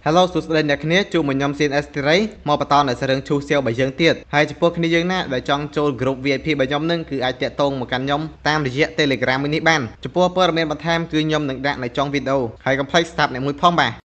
Hello សួស្តីអ្នកគ្នាជួបមកខ្ញុំ CNS ទីរីមកបន្តនៅរឿងឈូសសៀវរបស់យើងទៀតហើយចំពោះគ្នាយើងណាដែលចង់ចូល group VIP របស់ខ្ញុំនឹងគឺអាចតាក់ទងមកកាន់ខ្ញុំតាមរយៈ Telegram នេះបានចំពោះព័ត៌មានបន្ថែមគឺខ្ញុំនឹងដាក់នៅចុងវីដេអូហើយកុំភ្លេចស្ដាប់អ្នកមួយផងបាទ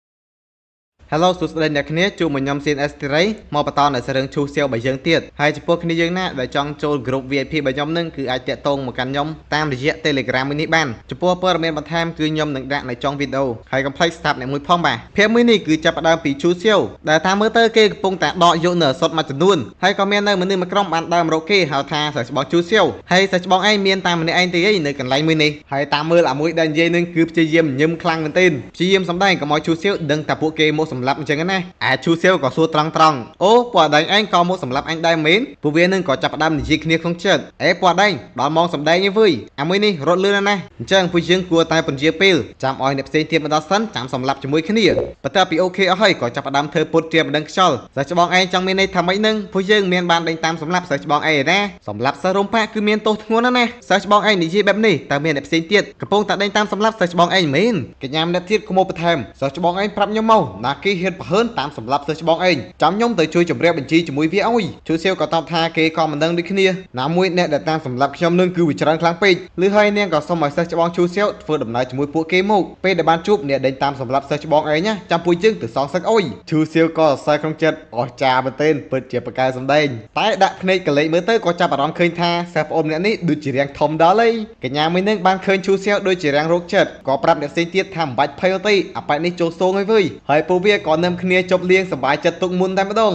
Hello សួស្តីអ្នកគ្នាជួបមកខ្ញុំ CNS ទីរីមកបន្តនៅរឿងឈូសសៀវរបស់យើងទៀតហើយចំពោះគ្នាយើងណាដែលចង់ចូល group VIP របស់ខ្ញុំនឹងគឺអាចតាក់ទងមកកាន់ខ្ញុំតាមរយៈ Telegram នេះបានចំពោះព័ត៌មានបន្ថែមគឺខ្ញុំនឹងដាក់នៅចុងវីដេអូហើយកុំភ្លេចស្ដាប់អ្នកមួយផងបាទភាពមួយនេះគឺចាប់ផ្ដើមពីឈូសសៀវដែលតាមមើលទៅគេកំពុងតែដកយកនៅសុទ្ធមួយចំនួនហើយក៏មាននៅមនុស្សមួយក្រុមបានដើមរកគេហៅថាសិស្សច្បងឈូសសៀវហើយសិស្សច្បងឯងមានតែម្នាក់ឯងទេនៅកន្លែងមួយនេះហើយតាមមើលអាមួយដែលនិយាយនឹងគឺព្យាយាមញឹមខ្លាំងមែនទែនព្យាយាមសម្ដែងកុំឲ្យឈូសសៀវដឹងតែពួកគេមកសម្លាប់អញ្ចឹងណាអាឈូសៀវក៏សួរត្រង់អូពួកអដែងឯងក៏មកសម្លាប់អញដែរមែនពួកវានឹងក៏ចាប់ផ្ដើមនិយាយគ្នាក្នុងចិត្តអេពួកអដែងដល់ម៉ោងសម្ដែងឯវើយអាមួយនេះរត់លឿនណាស់អញ្ចឹងពួកយើងគួរតែពន្យាពេលចាំឲ្យអ្នកផ្សេងទៀតមកដល់សិនចាំសម្លាប់ជាមួយគ្នាបន្ទាប់ពីអូខេអស់ហើយក៏ចាប់ផ្ដើមធ្វើពុតជាបណ្ដឹងខ្យល់សិស្សច្បងឯងចង់មានន័យថាម៉េចនឹងពួកយើងមានបានដេញតាមសម្លាប់សិស្សច្បងឯងណាសម្លាប់សិស្សរំប៉ាគឺមានទោសធ្ងន់ណាស់ណាសិស្សច្បងឯងនិយាយបែបនេះតើមានអ្នកផ្សេងទៀតកំពុងតែដេញតាមសម្លាប់សិស្សច្បងឯងមែនកញ្ញាម្នាក់ទៀតក្មោបន្ថែមសិស្សច្បងឯងប្រាប់ខ្ញុំមកណាគេហ៊ានប្រហើនតាមសម្លាប់សិស្សច្បងឯងចាំខ្ញុំទៅជួយជម្រាបបញ្ជីជាមួយវាអុយឈូសៀវក៏តបថាគេក៏មិនដឹងដូចគ្នាណាមួយអ្នកដែលតាមសម្លាប់ខ្ញុំនឹងគឺវាច្រើនខ្លាំងពេកឬហើយនាងក៏សុំឲ្យសិស្សច្បងឈូសៀវធ្វើដំណើរជាមួយពួកគេមកពេលដែលបានជួបអ្នកដេញតាមសម្លាប់សិស្សច្បងឯងណាចាំពួកយើងទៅសងសឹកអុយឈូសៀវក៏សរសើរក្នុងចិត្តអស្ចារ្យមែនទែនពិតជាប្រកែសម្ដែងតែដាក់ភ្នែកកលេចមើលទៅក៏ចាប់អារម្មណ៍ឃើញថាសិស្សប្អូនម្នាក់នេះដូចជារាងធំដល់ហើយកញ្ញាមួយនឹងបានឃើញឈូសៀវដូចជារាងរោគចិត្តក៏ប្រាប់អ្នកផ្សេងទៀតថាមិនបាច់ភ័យទេអាប៉ែនេះចូលសងហើយវើយហើយពួកវាក៏នឹមគ្នាជប់លៀងសប្បាយចិត្តទុកមុនតែម្ដង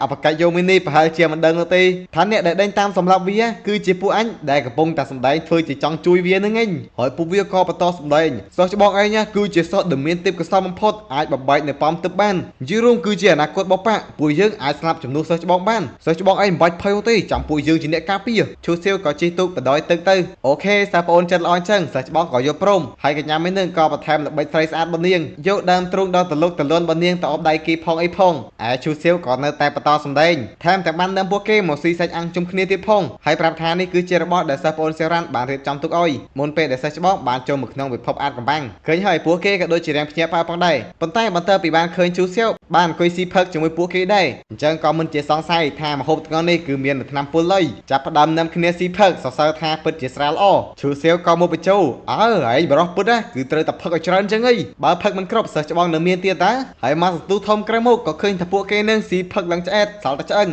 អបកាច់យកមីនេះប្រហែលជាមិនដឹងទេថាអ្នកដែលដេញតាមសម្លាប់វាគឺជាពួកអញដែលកំពុងតែសម្ដែងធ្វើជាចង់ជួយវានឹងឯងហើយពួកវាក៏បន្តសម្ដែងសិស្សច្បងឯងគឺជាសិស្សដែលមានទេពកោសល្យបំផុតអាចបំបែកនៅប៉មទឹកបាននិយាយរួមគឺជាអនាគតរបស់ប៉ាពួកយើងអាចស្លាប់ចំនួនសិស្សច្បងបានសិស្សច្បងឯងមិនបាច់ភ័យទេចាំពួកយើងជាអ្នកការពារឈូសៀវក៏ជិះទូកបដ ாய் ទឹកទៅអូខេសាប្អូនចិត្តល្អអញ្ចឹងសិស្សច្បងក៏យកព្រមហើយកញ្ញាមីនឹងក៏បន្ថែមល្បិចស្រីស្អាតបនាងយកដើមទ្រូងដល់តលុកតលន់បនាងទៅអបដៃគេផងអីផងឈូសៀវក៏នៅតែបន្តសម្ដែងថែមទាំងបាននាំពួកគេមកស៊ីសាច់អាំងជុំគ្នាទៀតផងហើយប្រាប់ថានេះគឺជារបស់ដែលសិស្សប្អូនសេរ៉ាន់បានរៀបចំទុកឲ្យមុនពេលដែលសិស្សច្បងបានចូលមកក្នុងពិភពអាតកំបាំងឃើញហើយពួកគេក៏ដូចជារាំងភ្ញាក់ផ្អើលផងដែរប៉ុន្តែបន្ទាប់ពីបានឃើញជូសៀវបានអង្គុយស៊ីផឹកជាមួយពួកគេដែរអញ្ចឹងក៏មិនជាសង្ស័យថាម្ហូបទាំងនេះគឺមានថ្នាំពុលលុយចាប់ផ្ដើមនាំគ្នាស៊ីផឹកសរសើរថាពិតជាស្រាលល្អជូសៀវក៏មកបញ្ជោហើយបរោះពិតគឺត្រូវតែផឹកឲ្យច្រើនអញ្ចឹងហីបើផឹកមិនគ្រប់សិស្សច្បងនៅមានទៀតតាហើយមកសន្ទុះធំក្រៅមុខក៏ឃើញថាពួកគេនឹងស៊ីផឹកឡើងឆ្អែតសល់តែឆ្អឹង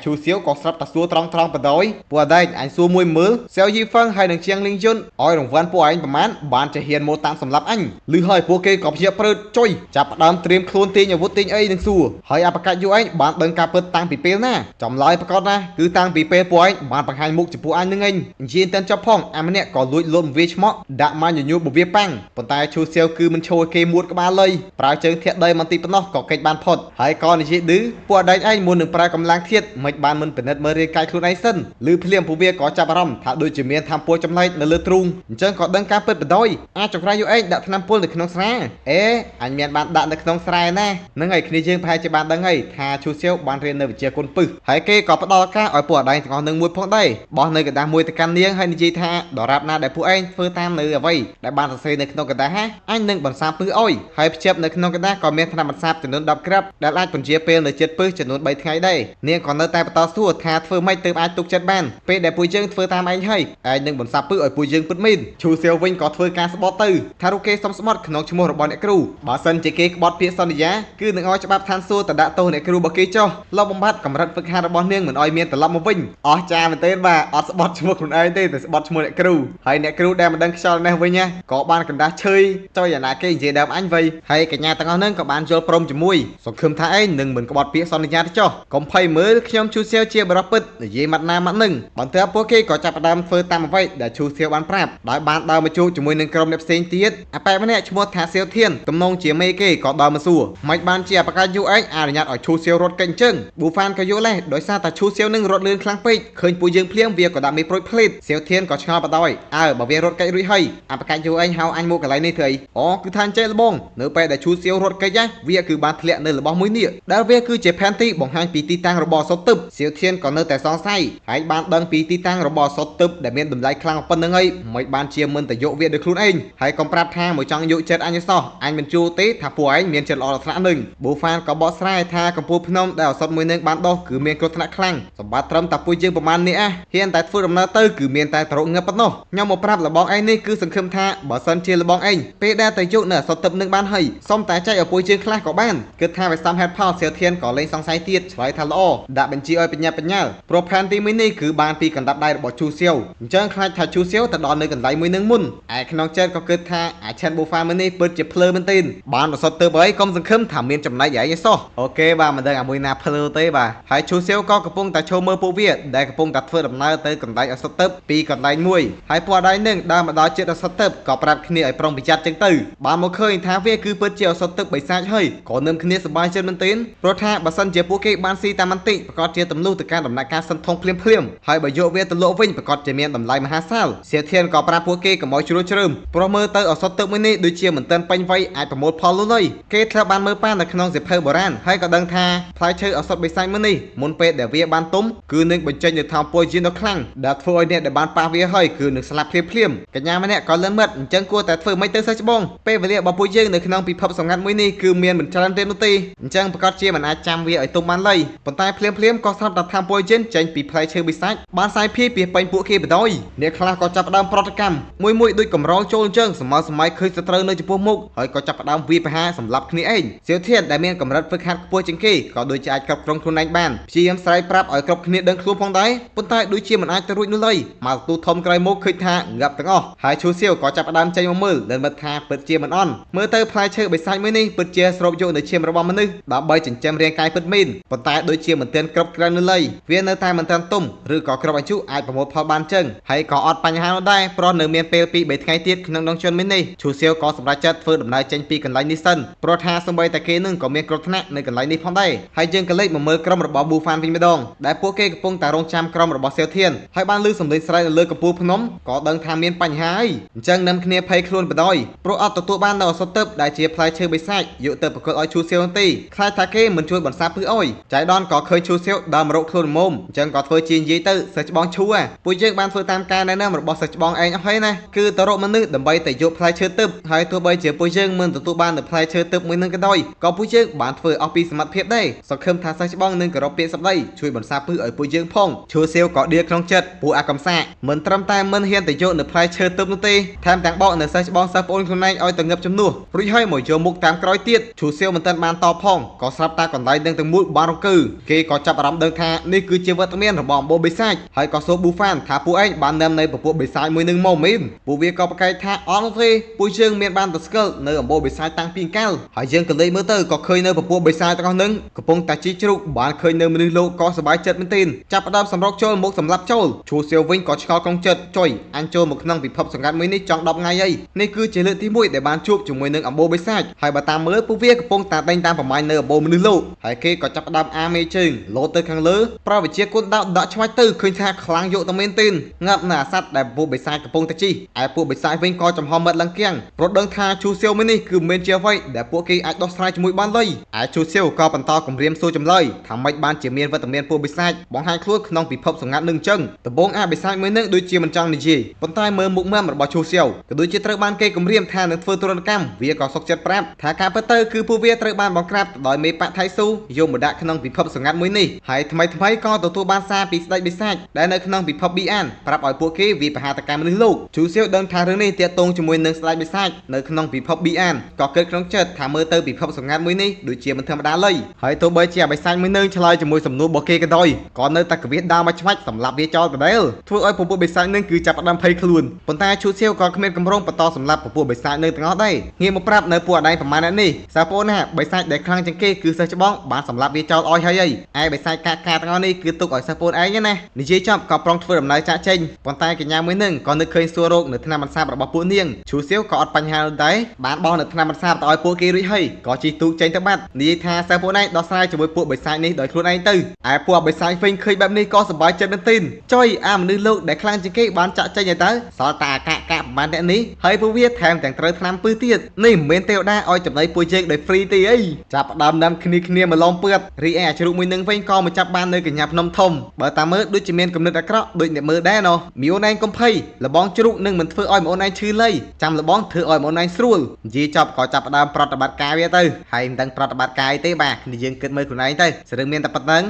ជូសៀវក៏ស្រាប់តែសួរត្រង់បដ ாய் ពួកអដែងអញសួរមួយមើលសៀវយីហ្វឹងហើយនឹងជាងលីងយុនឲ្យរង្វាន់ពួកឯងប្រមាណបានជាហ៊ានមកតាមសម្លាប់អញឮហើយពួកគេក៏ភ្ញាក់ព្រឺតចុយចាប់ផ្ដើមត្រៀមខ្លួនទាញអាវុធទាញអីនឹងសួរហើយអបកាច់យូឯងបានដឹងការពិតតាំងពីពេលណាចម្លើយប្រកាសណាគឺតាំងពីពេលពួកឯងបានបង្ហាញមុខចំពោះអញនឹងឯងនិយាយតែចប់ផងអាម្នាក់ក៏លួចលុបវាឆ្មក់ដាក់មកញញួរបវាប៉ាំងប៉ុន្តែឈូសៀវគឺមិនឈរគេមួតក្បាលលុយប្រើជើងធាក់ដីបន្តិចប៉ុណ្ណោះក៏គេចបានផុតហើយក៏និយាយឌឺពួកអដែងឯងមុននឹងប្រើកម្លាំងធាតុមិនបានមិនពិនិត្យមើលរាងកាយខ្លួនឯងសិនឬភ្លាមពួកវាក៏ចាប់អារម្មណ៍ថាដូចជាមានថាមពលចំណែកនៅលើទ្រូងអញ្ចឹងក៏ដឹងការពិតបដ ாய் អាចចង្រៃយូឯងដាក់ថ្នាំពុលនៅក្នុងស្រែអញមានបានដាក់នៅក្នុងស្រែណាហ្នឹងហើយគ្នាយើងប្រហែលជាបានដឹងហើយថាឈូសៀវបានរៀននៅវិជ្ជាគុណពឹសហើយគេក៏ផ្ដល់ការឲ្យពួកអដែងទាំងអស់នឹងមួយផងដែរបោះនៅกระดาษមួយទៅកាន់នាងហើយនិយាយថាដរាបណាដែលពួកឯងធ្វើតាមនៅអ្វីដែលបានសរសេរនៅក្នុងกระดาษអញនឹងបន្សាបពឹសអុយហើយភ្ជាប់នៅក្នុងกระดาษក៏មានថ្នាំបន្សាបចំនួន10ក្រាប់ដែលអាចបញ្ជាពេលនៅចិត្តពឹសចំនួន3ថ្ងៃដែរនាងក៏នៅតែបន្តសួរថាធ្វើម៉េចទើបអាចទុកចិត្តបានពេលដែលពួកយើងធ្វើតាមឯងហើយឯងនឹងបន្សាបពឹសឲ្យពួកយើងពិតមែនឈូសៀវវិញក៏ធ្វើការស្បត់ទៅថារូបគេសុំស្បត់ក្នុងឈ្មោះរបស់អ្នកគ្រូបើសិនជាគេក្បត់ពាក្យសន្យាគឺនឹងឲ្យច្បាប់ឋានសួគ៌ទៅដាក់ទោសអ្នកគ្រូរបស់គេចុះលុបបំបត្តិកម្រិតហ្វឹកហាត់របស់នាងមិនឲ្យមានត្រឡប់មកវិញអស្ចារ្យមែនទេបាទអត់ស្បត់ឈ្មោះខ្លួនឯងទេតែស្បត់ឈ្មោះអ្នកគ្រូហើយអ្នកគ្រូដែលមិនដឹងខ្យល់នេះវិញក៏បានកណ្ដាស់ឈើចុយអាណាគេនិយាយដើមអញវិញហើយកញ្ញាទាំងអស់នឹងក៏បានយល់ព្រមជាមួយសង្ឃឹមថាឯងនឹងមិនក្បត់ពាក្យសន្យាទេចុះកុំភ័យមើលខ្ញុំឈូសៀវជាបរិបពិតនិយាយម៉ាត់ណាម៉ាត់នឹងបន្ទាប់ពួកគេក៏ចាប់ផ្ដើមធ្វើតាមអ្វីដែលឈូសៀវបានប្រាប់ដោយបានដើរមកជួបជាមួយនឹងក្រុមអ្នកផ្សេងទៀតអាប៉ែម្នាក់ឈ្មោះថាសៀវធានទំនងជាមេគេក៏ដើរមកសួរមិនបានជាអប ប្រកាសយូឯងអនុញ្ញាតឲ្យឈូសៀវរត់កិច្ចអញ្ចឹងប៊ូហ្វានក៏យល់ដែរដោយសារតែឈូសៀវនឹងរត់លឿនខ្លាំងពេកឃើញពួកយើងភ្លាមវាក៏ដាក់មេប្រូចភ្លេតសៀវធានក៏ឆ្ងល់បដ យបើវារត់កិច្ចរួចហើយអប្រកាសយូឯងហៅអញមកកន្លែងនេះធ្វើអីអូគឺថាអញ្ចេះលបងនៅពេលដែលឈូសៀវរត់កិច្ចវាគឺបានធ្លាក់នៅរបស់មួយនេះដែលវាគឺជាផែនទីបង្ហាញពីទីតាំងរបស់សុតទឹកសៀវធានក៏នៅតែសង្ស័យហើយបានដឹងពីទីតាំងរបស់សុតទឹកដែលមានតម្លៃខ្លាំងប៉ុណ្្នឹងហើយមិនបានជាមិនទៅយកវាដោយខ្លួនឯងហើយកុំប្រាប់ថាមកចង់យកចិត្តអញសោះអញមិនជួទេថាពួកឯងមានចិត្តល្អដល់ថ្នាក់នឹងប៊ូហ្វានក៏បកស្រាយថាកម្ពុជាភ្នំដែលអសត់មួយនឹងបានដោះគឺមានគ្រោះថ្នាក់ខ្លាំងសម្បត្តិត្រឹមតែពួកយើងប្រមាណនេះហ៊ានតែធ្វើដំណើរទៅគឺមានតែត្រកងឹបប៉ុណ្ណោះខ្ញុំមកប្រាប់លបងឯងនេះគឺសង្ឃឹមថាបើសិនជាលបងឯងពេលដែលទៅយកនៅអសត់ទឹកនឹងបានហើយសុំតែចែកឲ្យពួកយើងខ្លះក៏បានគិតថាវាសំហេតុផលសៀវធានក៏លេងសង្ស័យទៀតឆ្លើយថាល្អដាក់បញ្ជាឲ្យបញ្ញាព្រោះផែនទីមួយនេះគឺបានពីកណ្ដាប់ដៃរបស់ឈូសៀវអញ្ចឹងខ្លាចថាឈូសៀវទៅដល់នៅកន្លែងមួយនឹងមុនឯក្នុងចិត្តក៏គិតថាអាឆានប៊ូហ្វានមួយនេះពិតជាភ្លើមែនទេបានអសត់ទៅបើឯងកុំសង្ឃឹមថាមានចំណែកឯងឯសោះអូខេបាទមិនដឹងអាមួយណាភ្លើទេបាទហើយឈូសៀវក៏កំពុងតែឈោមើលពួកវាដែលកំពុងតែធ្វើដំណើរទៅកន្លែងអសត់ទឹកពីកន្លែងមួយហើយពួកដៃនឹងដើរមកដល់ចិត្តអសត់ទឹកក៏ប្រាប់គ្នាឲ្យប្រុងប្រយ័ត្នចឹងទៅបានមកឃើញថាវាគឺពិតជាអសត់ទឹកបិសាចហើយក៏នឹមគ្នាសប្បាយចិត្តមែនទេព្រោះថាបើសិនជាពួកគេបានស៊ីតាមបន្តិចប្រកាសជាទំនួលទៅការដំណាក់កាលសិនថងភ្លាមហើយបើយកវាទៅលក់វិញប្រកាសជាមានតម្លៃមហាសាលសៀវធានក៏ប្រាប់ពួកគេកុំឲ្យជ្រួលជ្រើមព្រោះមើលទៅអសត់ទឹកមួយនេះដូចជាមិនទាន់ពេញវ័យអាចប្រមូលផលលុយគេធ្លាប់បានមើលប៉ានៅក្នុងសៀវភៅបុរាណហើយក៏ដឹងថាផ្លែឈើអសត់បិសាចមួយនេះមុនពេលដែលវាបានទុំគឺនឹងបញ្ចេញនូវថាមពលយានដ៏ខ្លាំងដែលធ្វើឲ្យអ្នកដែលបានប៉ះវាហើយគឺនឹងស្លាប់ភ្លាមកញ្ញាម្នាក់ក៏លឿនមិត្តអញ្ចឹងគួរតែធ្វើមិនទៅសិស្សច្បងពេលវេលារបស់ពួកយើងនៅក្នុងពិភពសម្ងាត់មួយនេះគឺមានមិនច្រើនទេនោះទេអញ្ចឹងប្រកាសជាមិនអាចចាំវាឲ្យទុំបានឡើយប៉ុន្តែភ្លាមក៏ស្រាប់តែថាមពលយានចេញពីផ្លែឈើបិសាចបានសាយភាយពីពេញពួកគេបដ យអ្នកខ្លះក៏ចាប់ផ្ដើមប្រតិកម្មមួយដូចកំរងចូលអញ្ចឹងសម័យឃើញសត្រូវនៅចំពោះមុខហើយក៏ចាប់ផ្ដើមវាយប្រហារសម្លាប់គ្នាឯងសៀវធានដែលមានកម្រិតហ្វឹកហាត់ខ្ពស់ជាងគេក៏ដូចជាអាចគ្រប់គ្រងខ្លួនឯងបានព្យាយាមស្រ័យប្រាប់ឲ្យគ្រប់គ្នាដឹងខ្លួនផងដែរប៉ុន្តែដូចជាមិនអាចទៅរួចនោះឡើយមកទូធំក្រោយមកឃើញថាងាប់ទាំងអស់ហើយឈូសៀវក៏ចាប់ផ្ដើមចេញមកមើលដែលមើលថាពិតជាមិនអន់មើលទៅផ្លែឈើបិសាចមួយនេះពិតជាស្រូបយកនៅឈាមរបស់មនុស្សដើម្បីចិញ្ចឹមរាងកាយពិតមែនប៉ុន្តែដូចជាមិនទាន់គ្រប់គ្រាន់នោះឡើយវានៅតែមិនទាន់ទុំឬក៏គ្រប់អាយុអាចប្រមូលផលបានចឹងហើយក៏អត់បញ្ហានោះដែរព្រោះនៅមានពេល2 3ថ្ងៃទៀតក្នុងដងជននេះឈូសៀវក៏សម្រេចចិត្តធ្វើដំណើរចេញពីកន្លែងនេះសិនព្រោះថាសម្បីតែគេនឹងក៏មានគ្រោះថ្នាក់នៅកន្លែងនេះផងដែរហើយយើងក៏លេចមកមើលក្រុមរបស់ប៊ូហ្វានវិញម្ដងដែលពួកគេកំពុងតែរងចាំក្រុមរបស់សៀវធានហើយបានឮសំឡេងស្រែកនៅលើកំពូលភ្នំក៏ដឹងថាមានបញ្ហាហើយអញ្ចឹងនឹមគ្នាភ័យខ្លួនបដ យព្រោះអត់ទទួលបាននៅអសត់ទឹកដែលជាផ្លែឈើបិសាចយកទៅប្រគល់ឲ្យឈូសៀវទេខ្លាចថាគេមិនជួយបន្សាបពឺអុយចៃដនក៏ឃើញឈូសៀវដើរមករកខ្លួនមុំអញ្ចឹងក៏ធ្វើជានិយាយទៅសិស្សច្បងឈូពួកយើងបានធ្វើតាមការណែនាំរបស់សិស្សច្បងឯងអស់ហើយណាគឺទៅរកមនុស្សដើម្បីទៅយកផ្លែឈើទឹកហើយទោះបីជាពួកយើងមិនទទួលបាននៅផ្លែឈើទឹកមួយនឹងក៏ដោយក៏ពួកយើងបានធ្វើអស់ពីសមត្ថភាពដែរសង្ឃឹមថាសិស្សច្បងនឹងគោរពពាក្យសម្ដីជួយបន្សាបពឺឲ្យពួកយើងផងឈូសៀវក៏ដៀលក្នុងចិត្តពួកអាកំសាមិនត្រឹមតែមិនហ៊ានទៅយកនៅផ្លែឈើទឹកនោះទេថែមទាំងបកនៅសិស្សច្បងសិស្សប្អូនខ្លួនឯងឲ្យទៅងឹបជំនួសរួចហើយមកយកមុខតាមក្រោយទៀតឈូសៀវមិនទាន់បានតបផងក៏ស្រាប់តែកន្លែងនឹងទាំងមូលបានរង្គើគេក៏ចាប់អារម្មណ៍ដឹងថានេះគឺជាវត្តមានរបស់អម្បូរបិសាចហើយក៏សួរប៊ូហ្វានថាពួកឯងបាននាំនៅពពួកបិសាចមួយនឹងមកមែនពួកវាក៏ប្រកែកថាអត់ទេពួកយើងមានបានទៅស្គាល់នៅអម្បូរបិសាចតាំងពីកាលហើយយើងក៏លេចមើលទៅក៏ឃើញនៅពពួកបិសាចទាំងអស់នឹងកំពុងតែជីជ្រូកបានឃើញនៅមនុស្សលោកក៏សប្បាយចិត្តមែនទែនចាប់ផ្ដើមសម្រុកចូលមកសម្រាប់ចូលឈូសៀវវិញក៏ឆ្កល់ក្នុងចិត្តចុយអញចូលមកក្នុងពិភពសង្កាត់មួយនេះចង់10ថ្ងៃហើយនេះគឺជាលើកទី1ដែលបានជួបជាមួយនឹងអម្បូរបិសាចហើយបើតាមមើលពួកវាកំពុងតែដេញតាមប្រមាញ់នៅអម្បូរមនុស្សលោកហើយគេក៏ចាប់ផ្ដើមអាមេជើងលោតទៅខាងលើប្រវិជាគុណដាក់ឆ្វាច់ទៅឃើញថាខ្លាំងយកតែមែនទែនងាប់នៅអាសត្វដែលពួកបិសាចកំពុងតែជីឯពួកបិសាចវិញក៏ចំហមិត្តឡើងគៀងព្រោះដឹងថាឈូសៀវមួយនេះគឺមិនជាអ្វីដែលពួកគេអាចដោះស្រាយជាមួយបានឡើយឯឈូសៀវក៏បន្តគម្រាមសួរចម្លើយថាម៉េចបានជាមានវត្តមានពួកបិសាចបង្ហាញខ្លួនក្នុងពិភពសម្ងាត់នឹងចឹងដំបងអាបិសាចមួយនឹងដូចជាមិនចង់និយាយប៉ុន្តែមើលមុខមាំរបស់ឈូសៀវក៏ដូចជាត្រូវបានគេគម្រាមថានឹងធ្វើទរណកម្មវាក៏សុកចិត្តប្រាប់ថាការពិតទៅគឺពួកវាត្រូវបានបង្ក្រាបដោយមេបកថៃស៊ូយកមកដាក់ក្នុងពិភពសម្ងាត់មួយនេះហើយថ្មីក៏ទទួលបានសារពីស្ដេចបិសាចដែលនៅក្នុងពិភពប៊ីអានប្រាប់ឲ្យពួកគេវាប្រហារតកម្មមនុស្សលោកឈូសៀវដឹងថារឿងនេះទាក់ទងជាមួយនឹងស្ដេចបិសាចនៅក្នុងពិភពប៊ីអានក៏គិតក្នុងចិត្តថាមើលទៅពិភពសម្ងាត់មួយនេះដូចជាមិនធម្មតាឡើយហើយទោះបីជាបិសាចមួយនឹងឆ្លើយជាមួយសំណួររបស់គេក៏ដោយក៏នៅតែកវៀតដើរមកឆ្វាច់សម្លាប់វាចោលដដែលធ្វើឲ្យពពួកបិសាចនឹងគឺចាប់ផ្ដើមភ័យខ្លួនប៉ុន្តែឈូសៀវក៏គ្មានកម្រងបន្តសម្លាប់ពពួកបិសាចនឹងទាំងអស់ដែរងាកមកប្រាប់នៅពួកអដែងប្រមាណនេះសាបងណាបិសាចដែលខ្លាំងជាងគេគឺសិស្សច្បងបានសម្លាប់វាចោលអស់ហើយឯបិសាចកាទាំងអស់នេះគឺទុកឲ្យសិស្សបងឯងណានិយាយចប់ក៏ប្រុងធ្វើដំណើរចាក់ចេញប៉ុន្តែកញ្ញាមួយនឹងក៏នឹកឃើញសួររោគនៅថ្នាំបន្សាបរបស់ពួកនាងឈូសៀវក៏អត់បញ្ហានោះដែរបានបោះនៅថ្នាំបន្សាបទៅឲ្យពួកគេរួចហើយក៏ជិះទូកចេញទៅ ទៅបាត់និយាយថាសិស្សពួកនេះដោះស្រាយជាមួយពួកបិសាចនេះដោយខ្លួនឯងទៅឯពួកបិសាចវិញឃើញបែបនេះក៏សប្បាយចិត្តមែនទែនចុយអាមនុស្សលោកដែលខ្លាំងជាងគេបានចាក់ចេញទៅសល់តែអាកាប្រហែលអ្នកនេះហើយពួកវាថែមទាំងត្រូវថ្នាំពឺទៀតនេះមិនមែនទេវតាឲ្យចំណីពួកយើងដោយហ្វ្រីទេអីចាប់ផ្ដើមដាំគ្នាមកឡំពឿតរីឯអាជ្រូកមួយនឹងវិញក៏មកចាប់បាននៅកញ្ញាភ្នំធំបើតាមមើលដូចជាមានគំនិតអាក្រក់ដូចអ្នកមើលដែរណោះមីអូនឯងកុំភ័យលបងជ្រូកនឹងមិនធ្វើឲ្យមីអូនឯងឈឺលៃចាំលបងធ្វើឲ្យមីអូនឯងស្រួលនិយាយចប់ក៏ចាប់ផ្ដើមប្រតិបត្តិការវាទៅហើយមិនដឹងប្រតិបត្តិការអីទេបាទគ្នាយើងគិតមើលខ្លួនឯងទៅសរឿងមានតែប៉ុណ្្នឹង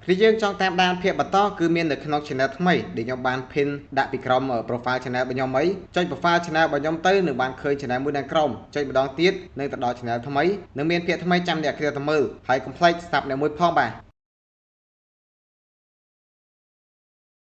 khiយើងចង់តាមដានភាពបន្តគឺមាននៅក្នុង channel ថ្មីដែលខ្ញុំបាន pin ដាក់ពីក្រោម profile channel របស់ខ្ញុំអីចុច profile channel របស់ខ្ញុំទៅនឹងបានឃើញ channel មួយនៅក្រោមចុចម្ដងទៀតនឹងទៅដល់ channel ថ្មីនឹងមានភាពថ្មីចាំអ្នកគ្រាទៅមើលហើយកុំភ្លេចស្ដាប់អ្នកមួយផងបាទ